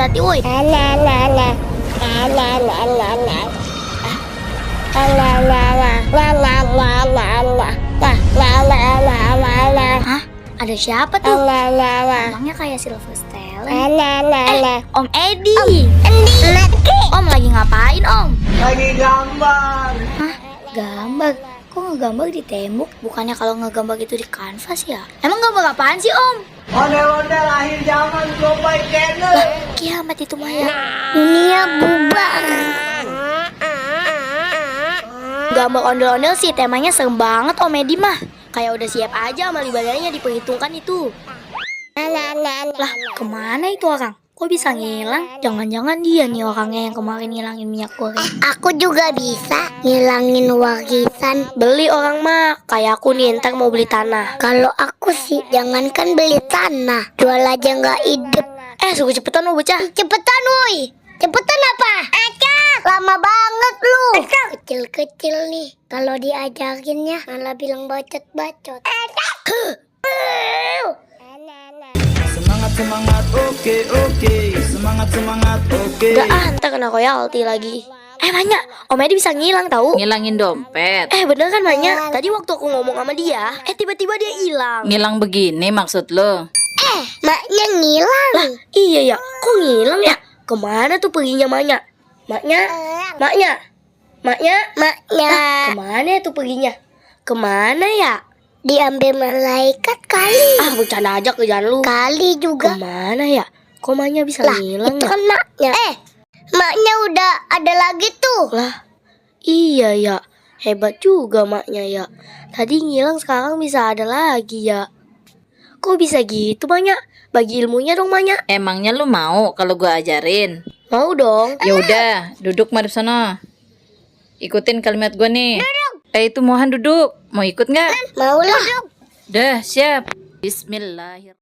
hati-hati woi. Hah? Ada siapa tuh? Emangnya kayak Sylvester? Om Edi. Om lagi ngapain Om? Lagi gambar. Hah? Gambar? Kok ngegambar di tembok? Bukannya kalau ngegambar itu di kanvas ya? Emang gambar apaan sih Om? Ondel-ondel akhir zaman Global Channel. Lah, kiamat itu Maya. Dunia bubar. Gambar ondel-ondel sih temanya serem banget Om Edi mah. Kayak udah siap aja amal ibadahnya diperhitungkan itu. Lah, kemana itu orang? Kok bisa ngilang? Jangan-jangan dia nih orangnya yang kemarin ngilangin minyak goreng. Aku juga bisa ngilangin warisan. Beli orang mah, kayak aku nih ntar mau beli tanah. Kalau aku sih jangankan beli tanah, jual aja nggak hidup. Suruh cepetan lo bocah. Cepetan woi. Cepetan apa? Lama banget lu. Kecil-kecil nih. Kalau diajarinnya malah bilang bacot-bacot. Semangat, oke. Semangat, oke. Udah ntar kena royalti lagi. Manya, Om Edi bisa ngilang tahu? Ngilangin dompet. Bener kan Manya? Tadi waktu aku ngomong sama dia, tiba-tiba dia hilang. Ngilang begini maksud lo? Maknya ngilang. Lah, iya ya, kok ngilang ya? Kemana tuh perginya Manya? Maknya. Kemana tuh perginya? Kemana ya? Diambil malaikat kali. Bercanda aja kerjaan lu. Kali juga. Kemana ya? Kok Manya bisa ngilang Itu ya? kan maknya. Maknya udah ada lagi tuh. Lah, iya ya. Hebat juga maknya ya. Tadi ngilang sekarang bisa ada lagi ya. Kok bisa gitu Manya? Bagi ilmunya dong Manya. Emangnya lu mau kalau gua ajarin? Mau dong. Ya udah, duduk mari sana. Ikutin kalimat gua nih. Itu Mohan duduk. Mau ikut nggak? Mau lah. Dah, siap. Bismillahirrahmanirrahim.